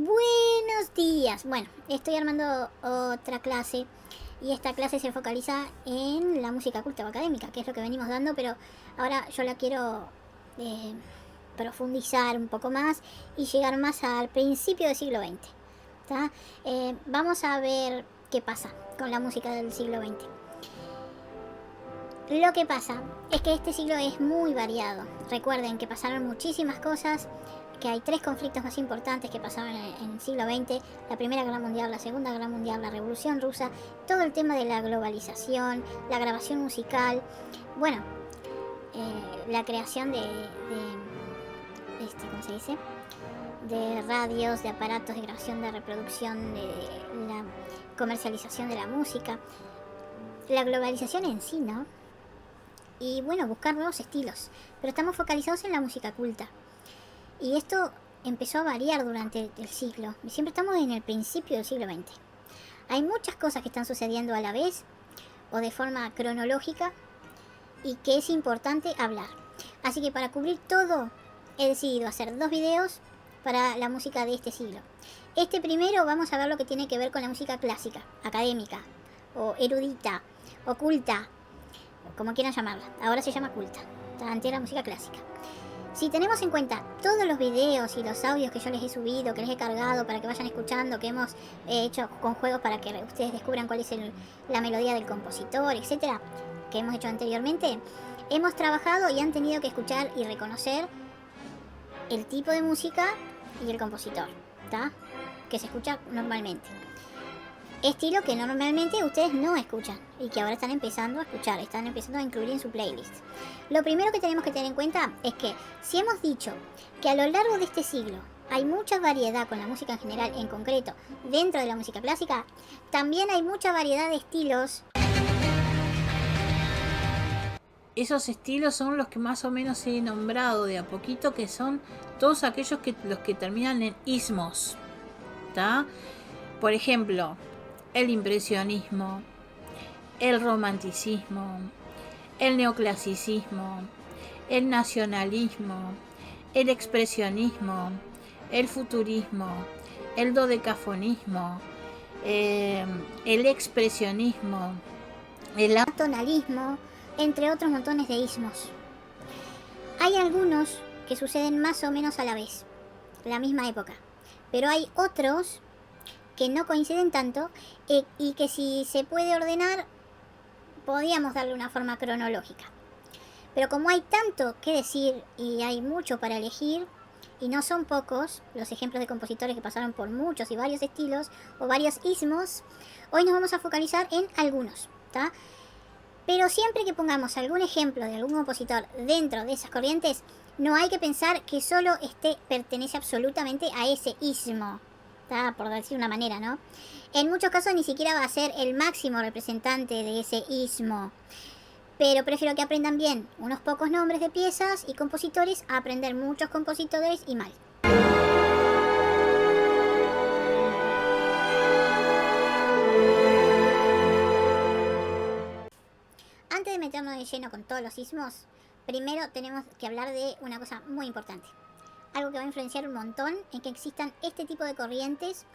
Buenos días. Bueno, estoy armando otra clase y esta clase se focaliza en la música culta o académica, que es lo que venimos dando, pero ahora yo la quiero eh, profundizar un poco más y llegar más al principio del siglo XX. Vamos a ver qué pasa con la música del siglo XX. Lo que pasa es que este siglo es muy variado. Recuerden que pasaron muchísimas cosas, que hay tres conflictos más importantes que pasaron en el siglo XX: la Primera Guerra Mundial, la Segunda Guerra Mundial, la Revolución Rusa, todo el tema de la globalización, la grabación musical, bueno, la creación ¿cómo se dice? De radios, de aparatos de grabación, de reproducción, de la comercialización de la música, la globalización en sí, ¿no? Y bueno, buscar nuevos estilos, pero estamos focalizados en la música culta. Y esto empezó a variar durante el siglo, y siempre estamos en el principio del siglo XX. Hay muchas cosas que están sucediendo a la vez o de forma cronológica y que es importante hablar. Así que para cubrir todo he decidido hacer dos videos para la música de este siglo. Este primero vamos a ver lo que tiene que ver con la música clásica, académica, o erudita, o culta, como quieran llamarla. Ahora se llama culta, antes era música clásica. Si tenemos en cuenta todos los videos y los audios que yo les he subido, que les he cargado para que vayan escuchando, que hemos hecho con juegos para que ustedes descubran cuál es la melodía del compositor, etcétera, que hemos hecho anteriormente, hemos trabajado y han tenido que escuchar y reconocer el tipo de música y el compositor, ¿está? Que se escucha normalmente. Estilo que normalmente ustedes no escuchan y que ahora están empezando a escuchar, están empezando a incluir en su playlist. Lo primero que tenemos que tener en cuenta es que si hemos dicho que a lo largo de este siglo hay mucha variedad con la música en general, en concreto dentro de la música clásica, también hay mucha variedad de estilos. Esos estilos son los que más o menos he nombrado de a poquito, que son todos aquellos los que terminan en ismos, ¿tá? Por ejemplo, el impresionismo, el romanticismo, el neoclasicismo, el nacionalismo, el expresionismo, el futurismo, el dodecafonismo, el expresionismo, el Atonalismo, entre otros montones de ismos. Hay algunos que suceden más o menos a la vez, la misma época, pero hay otros que no coinciden tanto y que si se puede ordenar podríamos darle una forma cronológica. Pero como hay tanto que decir y hay mucho para elegir, y no son pocos los ejemplos de compositores que pasaron por muchos y varios estilos o varios ismos, hoy nos vamos a focalizar en algunos, ¿tá? Pero siempre que pongamos algún ejemplo de algún compositor dentro de esas corrientes, no hay que pensar que solo pertenece absolutamente a ese ismo, ¿tá? Por decir una manera, ¿no? En muchos casos ni siquiera va a ser el máximo representante de ese ismo. Pero prefiero que aprendan bien unos pocos nombres de piezas y compositores a aprender muchos compositores y mal. Antes de meternos de lleno con todos los ismos, primero tenemos que hablar de una cosa muy importante. Algo que va a influenciar un montón en que existan este tipo de corrientes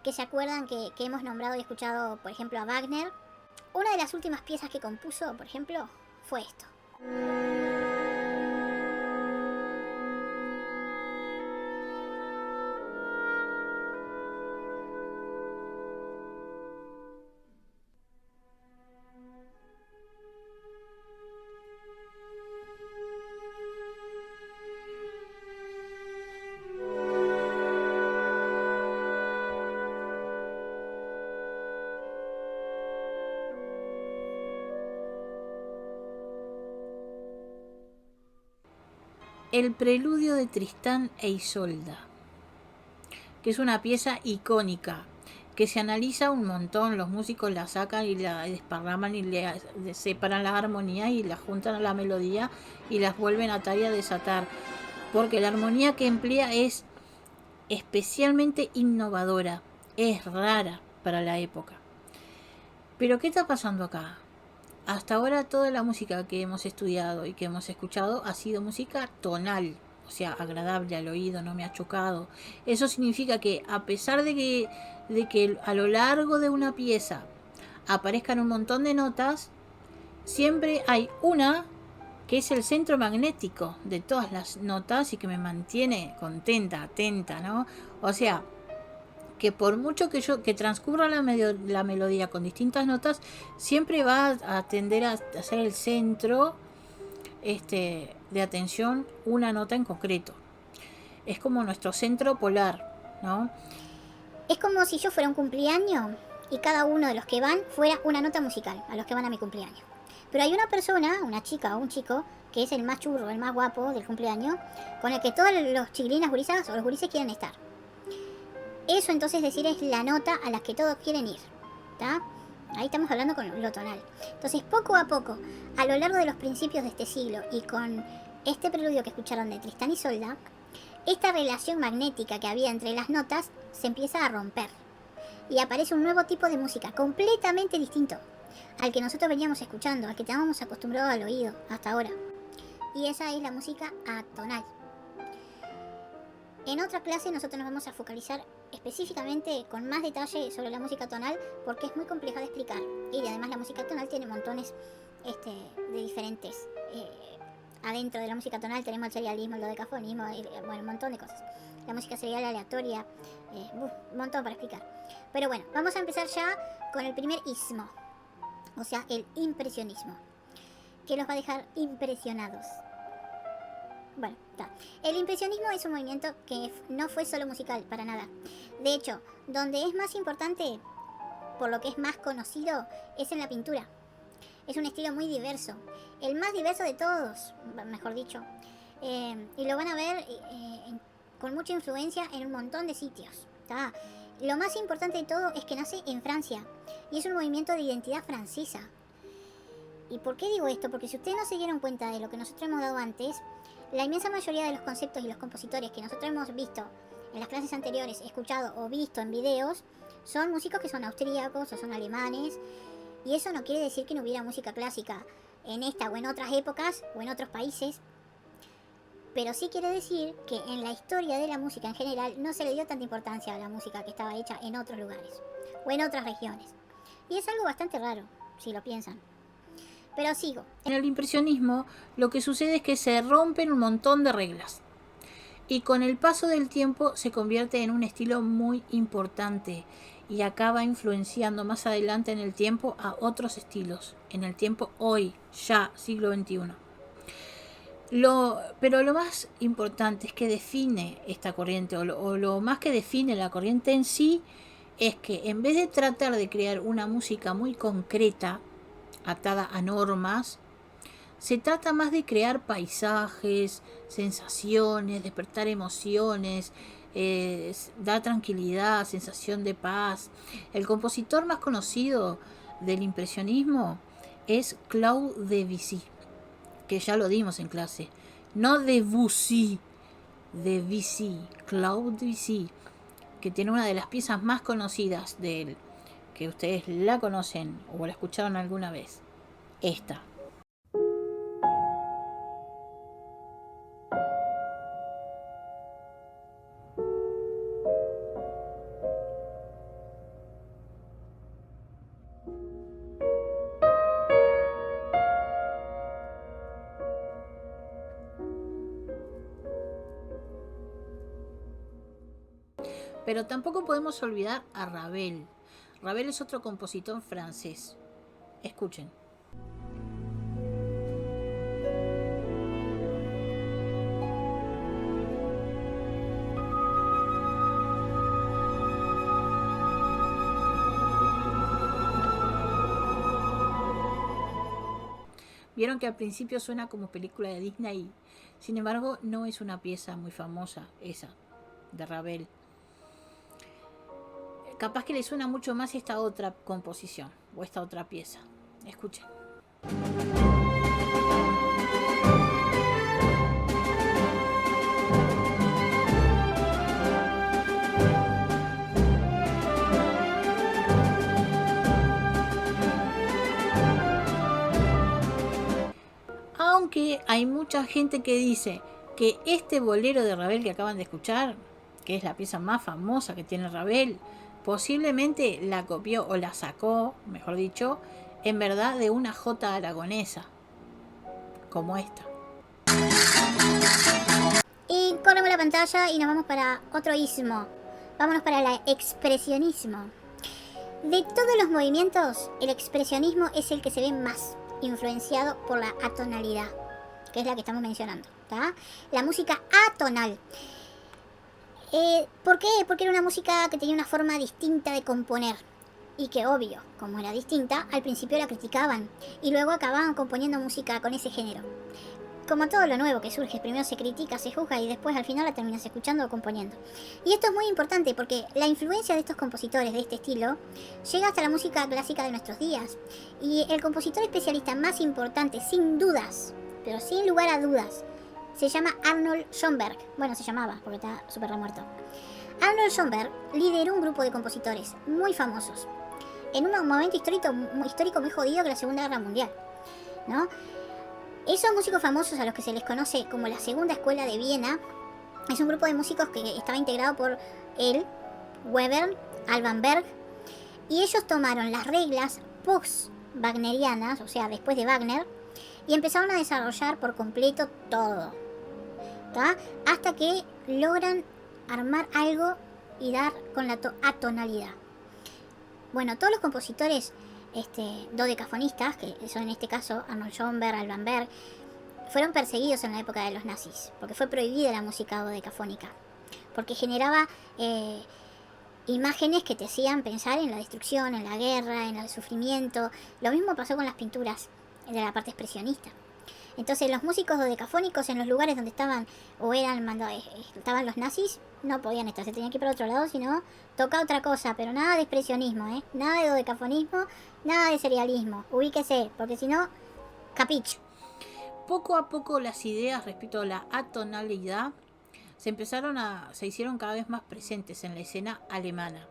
que se acuerdan que hemos nombrado y escuchado, por ejemplo, a Wagner. Una de las últimas piezas que compuso, por ejemplo, fue esto. El preludio de Tristán e Isolda, que es una pieza icónica, que se analiza un montón, los músicos la sacan y la desparraman y le separan las armonías y las juntan a la melodía y las vuelven a atar y a desatar, porque la armonía que emplea es especialmente innovadora, es rara para la época. Pero ¿qué está pasando acá? Hasta ahora toda la música que hemos estudiado y que hemos escuchado ha sido música tonal, o sea, agradable al oído, no me ha chocado. Eso significa que a pesar de que a lo largo de una pieza aparezcan un montón de notas, siempre hay una que es el centro magnético de todas las notas y que me mantiene contenta, atenta, ¿no? O sea, que por mucho que transcurra la melodía con distintas notas, siempre va a tender a ser el centro de atención una nota en concreto. Es como nuestro centro polar, ¿no? Es como si yo fuera un cumpleaños y cada uno de los que van fuera una nota musical, a los que van a mi cumpleaños. Pero hay una persona, una chica o un chico, que es el más churro, el más guapo del cumpleaños, con el que todos los chiquilinas gurisas o los gurises quieren estar. Eso entonces decir es la nota a la que todos quieren ir, ¿está? Ahí estamos hablando con lo tonal. Entonces poco a poco, a lo largo de los principios de este siglo y con este preludio que escucharon de Tristán y Isolda, esta relación magnética que había entre las notas se empieza a romper. Y aparece un nuevo tipo de música, completamente distinto al que nosotros veníamos escuchando, al que estábamos acostumbrados al oído hasta ahora. Y esa es la música atonal. En otra clase nosotros nos vamos a focalizar específicamente con más detalle sobre la música tonal porque es muy compleja de explicar. Y además la música tonal tiene montones de diferentes. Adentro de la música tonal tenemos el serialismo, el dodecafonismo, bueno, un montón de cosas. La música serial aleatoria, un montón para explicar. Pero bueno, vamos a empezar ya con el primer ismo, o sea, el impresionismo, que los va a dejar impresionados. Bueno, está. El impresionismo es un movimiento que no fue solo musical, para nada. De hecho, donde es más importante, por lo que es más conocido, es en la pintura. Es un estilo muy diverso, el más diverso de todos, mejor dicho. Y lo van a ver con mucha influencia en un montón de sitios, ¿tá? Lo más importante de todo es que nace en Francia y es un movimiento de identidad francesa. ¿Y por qué digo esto? Porque si ustedes no se dieron cuenta de lo que nosotros hemos dado antes, la inmensa mayoría de los conceptos y los compositores que nosotros hemos visto en las clases anteriores, escuchado o visto en videos, son músicos que son austríacos o son alemanes. Y eso no quiere decir que no hubiera música clásica en esta o en otras épocas o en otros países. Pero sí quiere decir que en la historia de la música en general no se le dio tanta importancia a la música que estaba hecha en otros lugares o en otras regiones. Y es algo bastante raro, si lo piensan. Pero sigo. En el impresionismo lo que sucede es que se rompen un montón de reglas. Y con el paso del tiempo se convierte en un estilo muy importante y acaba influenciando más adelante en el tiempo a otros estilos. En el tiempo hoy, ya, siglo XXI. Pero lo más importante es que define esta corriente, o lo más que define la corriente en sí, es que en vez de tratar de crear una música muy concreta, atada a normas, se trata más de crear paisajes, sensaciones, despertar emociones, dar tranquilidad, sensación de paz. El compositor más conocido del impresionismo es Claude Debussy, que ya lo dimos en clase. No Debussy, Debussy, Claude Debussy, que tiene una de las piezas más conocidas de él, que ustedes la conocen o la escucharon alguna vez. Esta. Pero tampoco podemos olvidar a Ravel. Ravel es otro compositor francés. Escuchen. Vieron que al principio suena como película de Disney. Sin embargo, no es una pieza muy famosa esa de Ravel. Capaz que le suena mucho más esta otra composición o esta otra pieza. Escuchen. Aunque hay mucha gente que dice que este bolero de Ravel que acaban de escuchar, que es la pieza más famosa que tiene Ravel, posiblemente la copió o la sacó, mejor dicho, en verdad de una jota aragonesa, como esta. Y corremos la pantalla y nos vamos para otro ismo. Vámonos para el expresionismo. De todos los movimientos, el expresionismo es el que se ve más influenciado por la atonalidad, que es la que estamos mencionando, ¿tá? La música atonal. ¿Por qué? Porque era una música que tenía una forma distinta de componer. Y que obvio, como era distinta, al principio la criticaban y luego acababan componiendo música con ese género. Como todo lo nuevo que surge, primero se critica, se juzga y después al final la terminas escuchando o componiendo. Y esto es muy importante porque la influencia de estos compositores de este estilo llega hasta la música clásica de nuestros días. Y el compositor especialista más importante, sin dudas, pero sin lugar a dudas, se llama Arnold Schoenberg. Bueno, se llamaba porque está súper remuerto. Arnold Schoenberg lideró un grupo de compositores muy famosos en un momento histórico muy jodido que la Segunda Guerra Mundial, ¿no? Esos músicos famosos a los que se les conoce como la Segunda Escuela de Viena es un grupo de músicos que estaba integrado por él, Weber, Alban Berg, y ellos tomaron las reglas post-wagnerianas, o sea, después de Wagner, y empezaron a desarrollar por completo todo, ¿tá? Hasta que logran armar algo y dar con la atonalidad. Bueno, todos los compositores dodecafonistas, que son en este caso Arnold Schoenberg, Alban Berg, fueron perseguidos en la época de los nazis, porque fue prohibida la música dodecafónica, porque generaba imágenes que te hacían pensar en la destrucción, en la guerra, en el sufrimiento. Lo mismo pasó con las pinturas de la parte expresionista. Entonces los músicos dodecafónicos en los lugares donde estaban o estaban los nazis no podían estar, se tenían que ir para otro lado, sino toca otra cosa, pero nada de expresionismo, nada de dodecafonismo, nada de serialismo, ubíquese, porque si no, capicho. Poco a poco las ideas respecto a la atonalidad se hicieron cada vez más presentes en la escena alemana,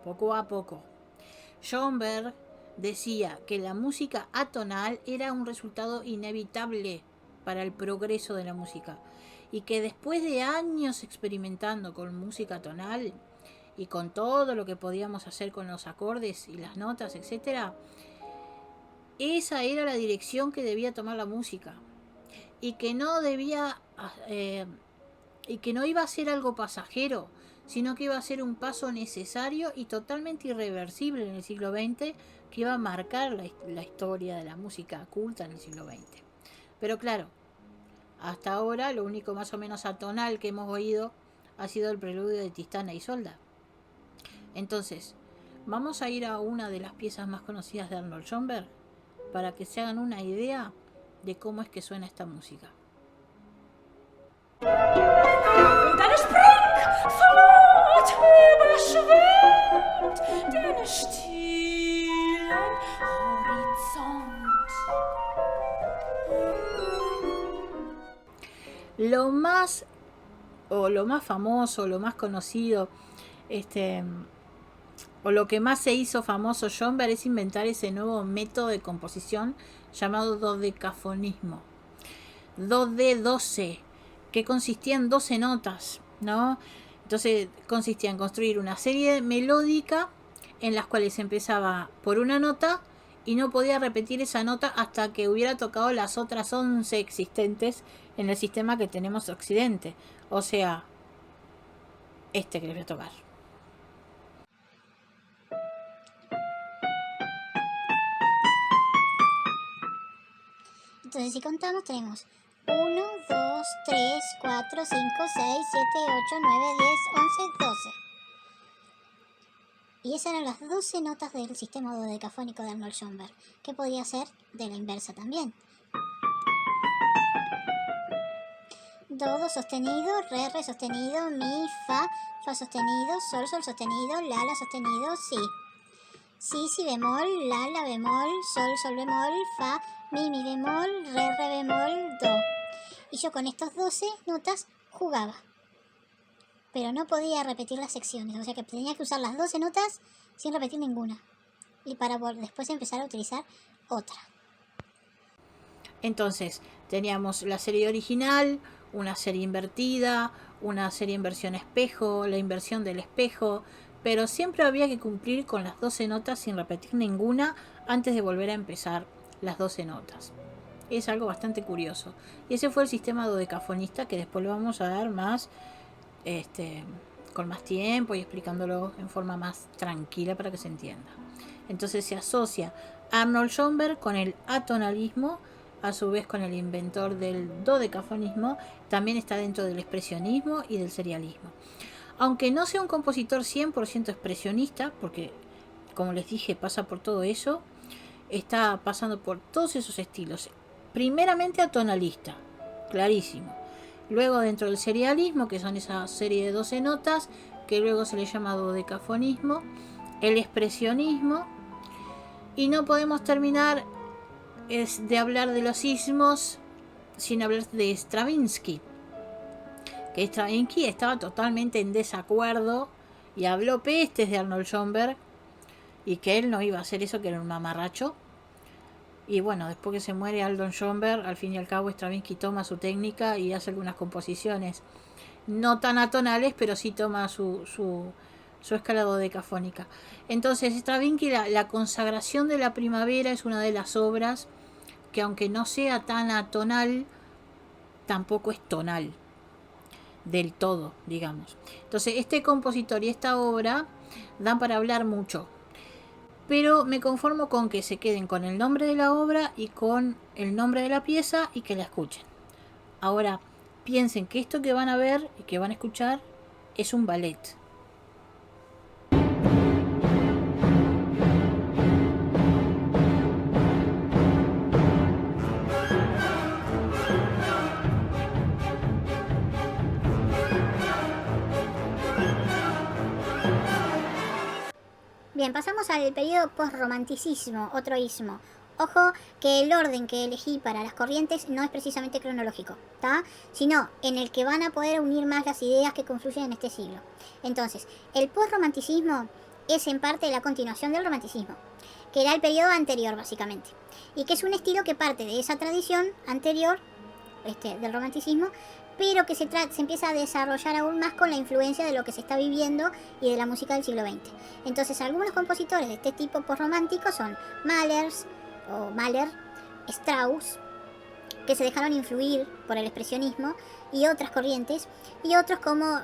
poco a poco. Schoenberg decía que la música atonal era un resultado inevitable para el progreso de la música y que después de años experimentando con música tonal y con todo lo que podíamos hacer con los acordes y las notas, etc., esa era la dirección que debía tomar la música y que no iba a ser algo pasajero, sino que iba a ser un paso necesario y totalmente irreversible en el siglo XX, que iba a marcar la historia de la música culta en el siglo XX. Pero claro, hasta ahora lo único más o menos atonal que hemos oído ha sido el preludio de Tristán e Isolda. Entonces, vamos a ir a una de las piezas más conocidas de Arnold Schoenberg para que se hagan una idea de cómo es que suena esta música. Lo más famoso, lo más conocido, o lo que más se hizo famoso Schoenberg es inventar ese nuevo método de composición llamado dodecafonismo. 2D12, que consistía en 12 notas, ¿no? Entonces consistía en construir una serie melódica en las cuales empezaba por una nota y no podía repetir esa nota hasta que hubiera tocado las otras 11 existentes en el sistema que tenemos Occidente. O sea, que les voy a tocar. Entonces si contamos tenemos 1, 2, 3, 4, 5, 6, 7, 8, 9, 10, 11, 12. Y esas eran las 12 notas del sistema dodecafónico de Arnold Schoenberg, que podía ser de la inversa también. Do sostenido, re sostenido, mi, fa sostenido, sol sostenido, la sostenido, si bemol, la bemol, sol bemol, fa, mi bemol, re bemol, do. Y yo con estas 12 notas jugaba. Pero no podía repetir las secciones, o sea que tenía que usar las 12 notas sin repetir ninguna. Y para después empezar a utilizar otra. Entonces, teníamos la serie original una serie invertida, una serie inversión espejo, la inversión del espejo, pero siempre había que cumplir con las 12 notas sin repetir ninguna antes de volver a empezar las 12 notas. Es algo bastante curioso. Y ese fue el sistema dodecafonista, que después lo vamos a dar más con más tiempo y explicándolo en forma más tranquila para que se entienda. Entonces se asocia Arnold Schoenberg con el atonalismo, a su vez con el inventor del dodecafonismo, también está dentro del expresionismo y del serialismo. Aunque no sea un compositor 100% expresionista, porque como les dije pasa por todo eso, está pasando por todos esos estilos. Primeramente atonalista, clarísimo. Luego dentro del serialismo, que son esa serie de 12 notas, que luego se le llama dodecafonismo, el expresionismo, y no podemos terminar de hablar de los ismos sin hablar de Stravinsky. Que Stravinsky estaba totalmente en desacuerdo y habló pestes de Arnold Schoenberg y que él no iba a hacer eso, que era un mamarracho. Y bueno, después que se muere Arnold Schoenberg, al fin y al cabo Stravinsky toma su técnica y hace algunas composiciones no tan atonales, pero sí toma su escala dodecafónica. Entonces Stravinsky, la consagración de la primavera, es una de las obras que, aunque no sea tan atonal, tampoco es tonal del todo, digamos. Entonces este compositor y esta obra dan para hablar mucho, pero me conformo con que se queden con el nombre de la obra y con el nombre de la pieza y que la escuchen. Ahora piensen que esto que van a ver y que van a escuchar es un ballet. Bien, pasamos al periodo postromanticismo, otro ismo. Ojo que el orden que elegí para las corrientes no es precisamente cronológico, ¿tá? Sino en el que van a poder unir más las ideas que confluyen en este siglo. Entonces, el postromanticismo es en parte la continuación del romanticismo, que era el periodo anterior básicamente, y que es un estilo que parte de esa tradición anterior del romanticismo, pero que se empieza a desarrollar aún más con la influencia de lo que se está viviendo y de la música del siglo XX. Entonces, algunos compositores de este tipo postromántico son Mahler, Strauss, que se dejaron influir por el expresionismo y otras corrientes, y otros como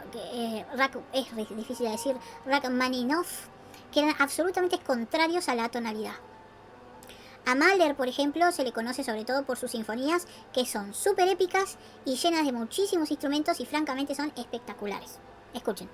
Rachmaninoff, que eran absolutamente contrarios a la tonalidad. A Mahler, por ejemplo, se le conoce sobre todo por sus sinfonías, que son súper épicas y llenas de muchísimos instrumentos y francamente son espectaculares. Escuchen.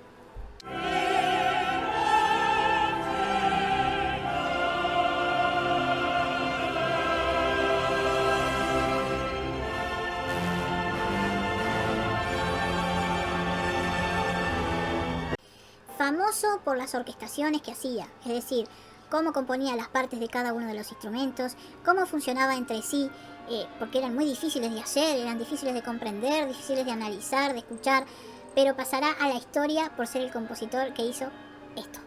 Famoso por las orquestaciones que hacía, es decir, cómo componía las partes de cada uno de los instrumentos, cómo funcionaba entre sí, porque eran muy difíciles de hacer, eran difíciles de comprender, difíciles de analizar, de escuchar, pero pasará a la historia por ser el compositor que hizo esto.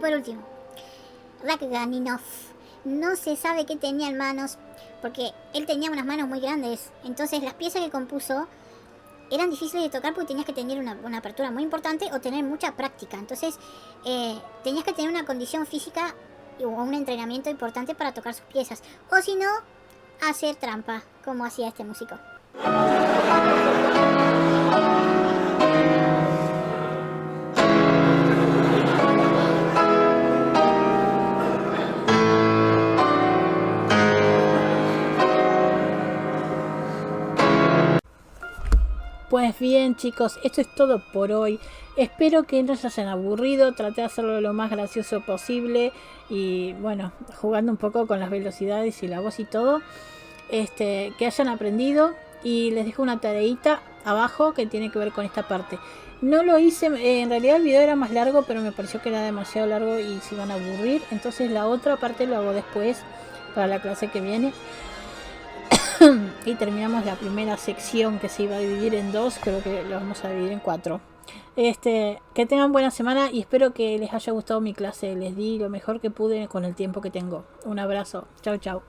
Por último, Rachmaninoff. No se sabe qué tenía en manos, porque él tenía unas manos muy grandes. Entonces las piezas que compuso eran difíciles de tocar porque tenías que tener una apertura muy importante o tener mucha práctica. Entonces tenías que tener una condición física o un entrenamiento importante para tocar sus piezas. O si no, hacer trampa, como hacía este músico. Pues bien, chicos, esto es todo por hoy. Espero que no se hayan aburrido. Traté de hacerlo lo más gracioso posible y bueno, jugando un poco con las velocidades y la voz y todo. Que hayan aprendido, y les dejo una tareita abajo que tiene que ver con esta parte. No lo hice, en realidad el video era más largo, pero me pareció que era demasiado largo y se iban a aburrir. Entonces la otra parte lo hago después para la clase que viene. Y terminamos la primera sección que se iba a dividir en 2, creo que lo vamos a dividir en 4. Que tengan buena semana y espero que les haya gustado mi clase. Les di lo mejor que pude con el tiempo que tengo. Un abrazo. Chau, chau.